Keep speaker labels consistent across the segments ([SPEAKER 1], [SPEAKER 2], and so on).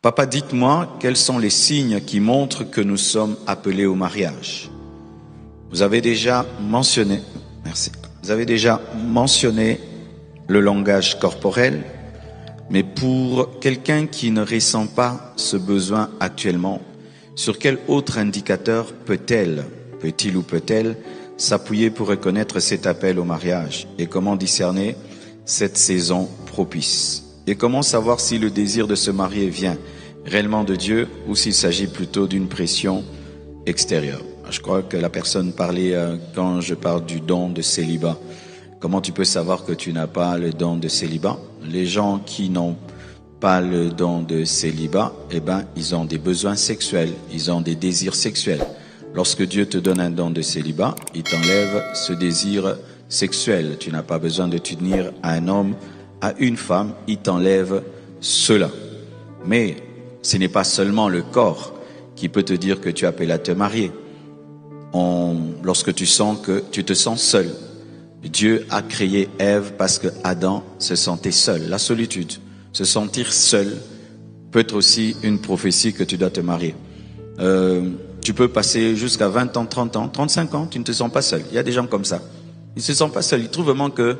[SPEAKER 1] Papa, dites-moi quels sont les signes qui montrent que nous sommes appelés au mariage. Vous avez déjà mentionné, merci. Vous avez déjà mentionné le langage corporel, mais pour quelqu'un qui ne ressent pas ce besoin actuellement, sur quel autre indicateur peut-il ou peut-elle s'appuyer pour reconnaître cet appel au mariage et comment discerner cette saison propice? Et comment savoir si le désir de se marier vient réellement de Dieu ou s'il s'agit plutôt d'une pression extérieure? Je crois que la personne parlait quand je parle du don de célibat. Comment tu peux savoir que tu n'as pas le don de célibat? Les gens qui n'ont pas le don de célibat, ils ont des besoins sexuels, ils ont des désirs sexuels. Lorsque Dieu te donne un don de célibat, il t'enlève ce désir sexuel. Tu n'as pas besoin de t'unir à un homme, à une femme, il t'enlève cela. Mais ce n'est pas seulement le corps qui peut te dire que tu es appelé à te marier. Lorsque tu sens que tu te sens seul, Dieu a créé Ève parce que Adam se sentait seul. La solitude, se sentir seul, peut être aussi une prophétie que tu dois te marier. Tu peux passer jusqu'à 20 ans, 30 ans, 35 ans, tu ne te sens pas seul. Il y a des gens comme ça. Ils ne se sentent pas seuls. Ils trouvent vraiment que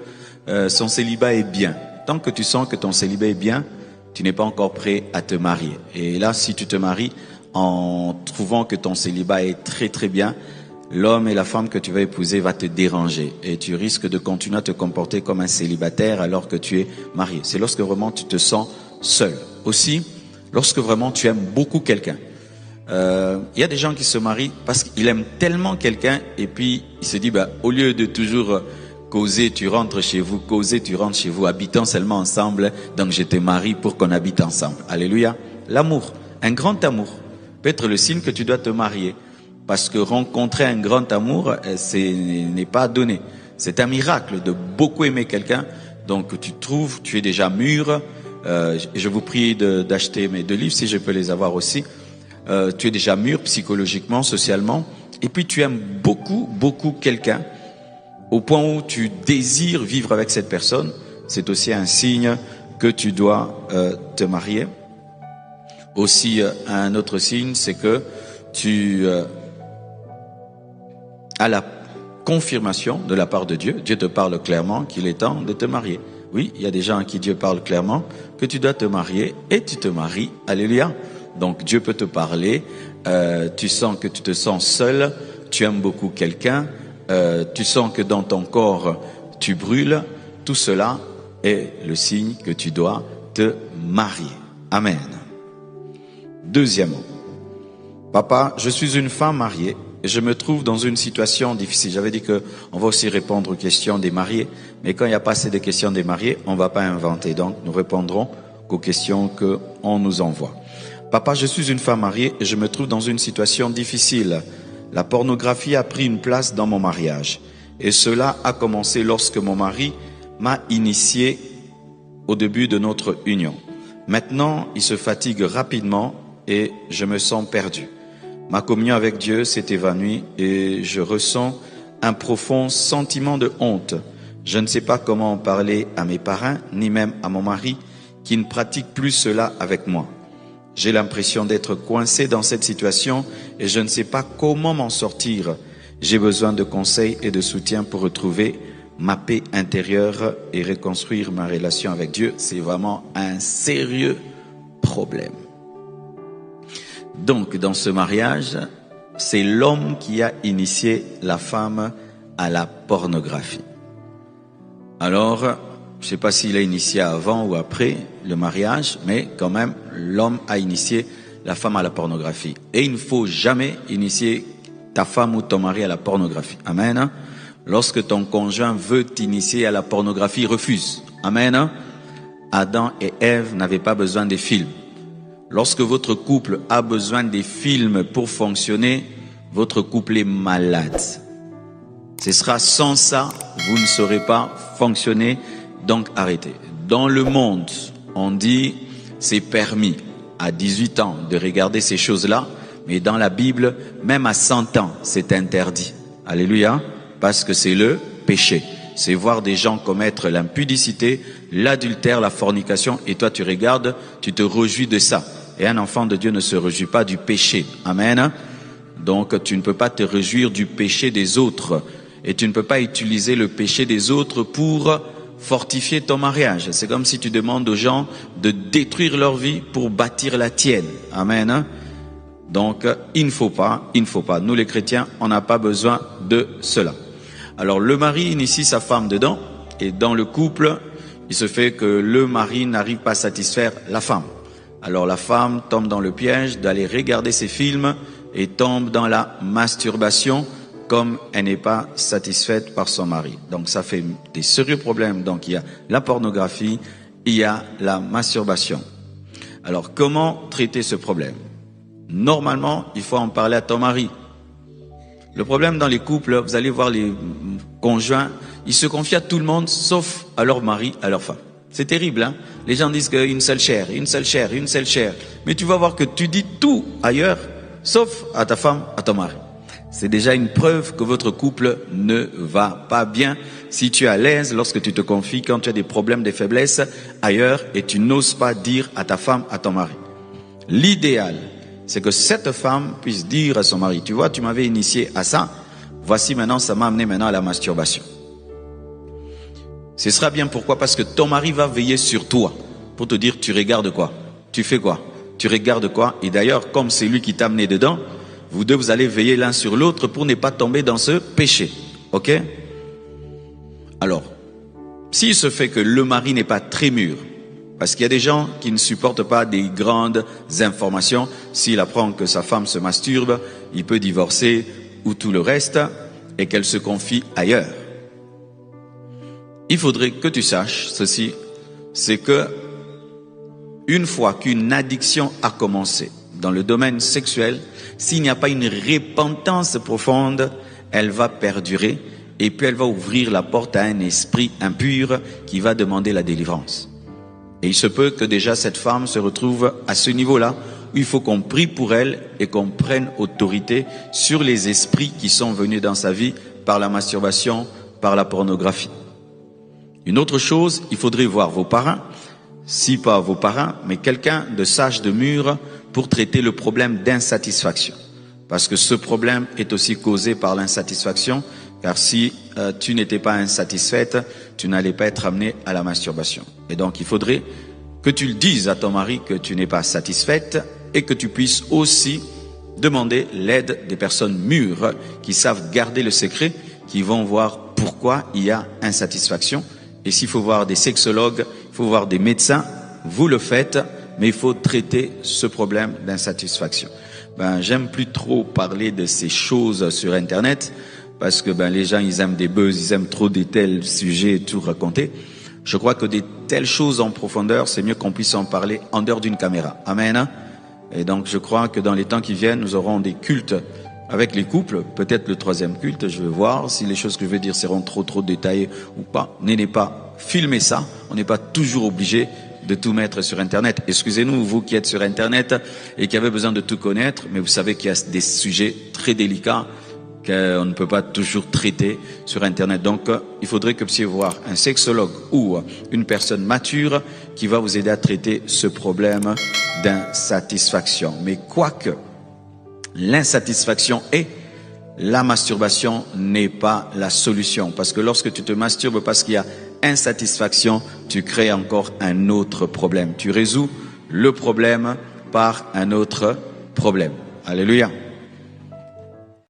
[SPEAKER 1] son célibat est bien. Tant que tu sens que ton célibat est bien, tu n'es pas encore prêt à te marier. Et là, si tu te maries en trouvant que ton célibat est très très bien, l'homme et la femme que tu vas épouser va te déranger. Et tu risques de continuer à te comporter comme un célibataire alors que tu es marié. C'est lorsque vraiment tu te sens seul. Aussi, lorsque vraiment tu aimes beaucoup quelqu'un. Il y a des gens qui se marient parce qu'ils aiment tellement quelqu'un et puis il se dit, au lieu de toujours causer, tu rentres chez vous, causer, tu rentres chez vous, habitant seulement ensemble, donc je te marie pour qu'on habite ensemble. Alléluia. L'amour, un grand amour, peut être le signe que tu dois te marier. Parce que rencontrer un grand amour, n'est pas donné. C'est un miracle de beaucoup aimer quelqu'un. Donc tu es déjà mûr. Je vous prie d'acheter mes 2 livres si je peux les avoir aussi. Tu es déjà mûr psychologiquement, socialement. Et puis tu aimes beaucoup quelqu'un. Au point où tu désires vivre avec cette personne. C'est aussi un signe que tu dois te marier. Aussi, un autre signe, c'est que tu as la confirmation de la part de Dieu. Dieu te parle clairement qu'il est temps de te marier. Oui, il y a des gens à qui Dieu parle clairement que tu dois te marier et tu te maries. Alléluia. Donc Dieu peut te parler. Tu sens que tu te sens seul. Tu aimes beaucoup quelqu'un. Tu sens que dans ton corps, tu brûles. Tout cela est le signe que tu dois te marier. Amen. Deuxièmement, papa, je suis une femme mariée et je me trouve dans une situation difficile. J'avais dit que on va aussi répondre aux questions des mariés, mais quand il n'y a pas assez de questions des mariés, on ne va pas inventer. Donc, nous répondrons qu'aux questions qu'on nous envoie. Papa, je suis une femme mariée et je me trouve dans une situation difficile. La pornographie a pris une place dans mon mariage. Et cela a commencé lorsque mon mari m'a initié au début de notre union. Maintenant, il se fatigue rapidement et je me sens perdu. Ma communion avec Dieu s'est évanouie et je ressens un profond sentiment de honte. Je ne sais pas comment en parler à mes parents, ni même à mon mari, qui ne pratique plus cela avec moi. J'ai l'impression d'être coincé dans cette situation et je ne sais pas comment m'en sortir. J'ai besoin de conseils et de soutien pour retrouver ma paix intérieure et reconstruire ma relation avec Dieu. C'est vraiment un sérieux problème. Donc, dans ce mariage, c'est l'homme qui a initié la femme à la pornographie. Alors, je ne sais pas s'il a initié avant ou après le mariage, mais quand même, l'homme a initié la femme à la pornographie. Et il ne faut jamais initier ta femme ou ton mari à la pornographie. Amen. Lorsque ton conjoint veut t'initier à la pornographie, refuse. Amen. Adam et Ève n'avaient pas besoin des films. Lorsque votre couple a besoin des films pour fonctionner, votre couple est malade. Ce sera sans ça, vous ne saurez pas fonctionner, donc arrêtez. Dans le monde, on dit c'est permis à 18 ans de regarder ces choses-là, mais dans la Bible, même à 100 ans, c'est interdit. Alléluia, parce que c'est le péché. C'est voir des gens commettre l'impudicité, l'adultère, la fornication, et toi tu regardes, tu te réjouis de ça. Et un enfant de Dieu ne se réjouit pas du péché. Amen. Donc tu ne peux pas te réjouir du péché des autres. Et tu ne peux pas utiliser le péché des autres pour fortifier ton mariage. C'est comme si tu demandes aux gens de détruire leur vie pour bâtir la tienne. Amen. Donc il ne faut pas. Nous les chrétiens, on n'a pas besoin de cela. Alors le mari initie sa femme dedans. Et dans le couple, il se fait que le mari n'arrive pas à satisfaire la femme. Alors la femme tombe dans le piège d'aller regarder ses films et tombe dans la masturbation comme elle n'est pas satisfaite par son mari. Donc ça fait des sérieux problèmes. Donc il y a la pornographie, il y a la masturbation. Alors comment traiter ce problème? Normalement, il faut en parler à ton mari. Le problème dans les couples, vous allez voir les conjoints, ils se confient à tout le monde sauf à leur mari, à leur femme. C'est terrible, hein? Les gens disent qu'une seule chair, une seule chair, une seule chair. Mais tu vas voir que tu dis tout ailleurs, sauf à ta femme, à ton mari. C'est déjà une preuve que votre couple ne va pas bien. Si tu es à l'aise lorsque tu te confies, quand tu as des problèmes, des faiblesses ailleurs, et tu n'oses pas dire à ta femme, à ton mari. L'idéal, c'est que cette femme puisse dire à son mari, tu vois, tu m'avais initié à ça, voici maintenant, ça m'a amené maintenant à la masturbation. Ce sera bien, pourquoi? Parce que ton mari va veiller sur toi pour te dire, tu regardes quoi? Tu fais quoi? Tu regardes quoi? Et d'ailleurs, comme c'est lui qui t'a amené dedans, vous deux, vous allez veiller l'un sur l'autre pour ne pas tomber dans ce péché. Ok? Alors, s'il se fait que le mari n'est pas très mûr, parce qu'il y a des gens qui ne supportent pas des grandes informations, s'il apprend que sa femme se masturbe, il peut divorcer ou tout le reste, et qu'elle se confie ailleurs. Il faudrait que tu saches ceci, c'est que une fois qu'une addiction a commencé dans le domaine sexuel, s'il n'y a pas une repentance profonde, elle va perdurer et puis elle va ouvrir la porte à un esprit impur qui va demander la délivrance. Et il se peut que déjà cette femme se retrouve à ce niveau-là où il faut qu'on prie pour elle et qu'on prenne autorité sur les esprits qui sont venus dans sa vie par la masturbation, par la pornographie. Une autre chose, il faudrait voir vos parents, si pas vos parents, mais quelqu'un de sage, de mûr, pour traiter le problème d'insatisfaction. Parce que ce problème est aussi causé par l'insatisfaction, car si tu n'étais pas insatisfaite, tu n'allais pas être amené à la masturbation. Et donc il faudrait que tu le dises à ton mari que tu n'es pas satisfaite et que tu puisses aussi demander l'aide des personnes mûres qui savent garder le secret, qui vont voir pourquoi il y a insatisfaction. Et s'il faut voir des sexologues, il faut voir des médecins, vous le faites, mais il faut traiter ce problème d'insatisfaction. J'aime plus trop parler de ces choses sur Internet, parce que les gens, ils aiment des buzz, ils aiment trop des tels sujets, tout raconter. Je crois que des telles choses en profondeur, c'est mieux qu'on puisse en parler en dehors d'une caméra. Amen. Et donc, je crois que dans les temps qui viennent, nous aurons des cultes avec les couples, peut-être le 3e culte, je vais voir si les choses que je vais dire seront trop détaillées ou pas. N'allez pas filmer ça, on n'est pas toujours obligé de tout mettre sur Internet. Excusez-nous, vous qui êtes sur Internet et qui avez besoin de tout connaître, mais vous savez qu'il y a des sujets très délicats qu'on ne peut pas toujours traiter sur Internet. Donc, il faudrait que vous puissiez voir un sexologue ou une personne mature qui va vous aider à traiter ce problème d'insatisfaction. Mais quoique l'insatisfaction est, la masturbation n'est pas la solution. Parce que lorsque tu te masturbes parce qu'il y a insatisfaction, tu crées encore un autre problème. Tu résous le problème par un autre problème. Alléluia.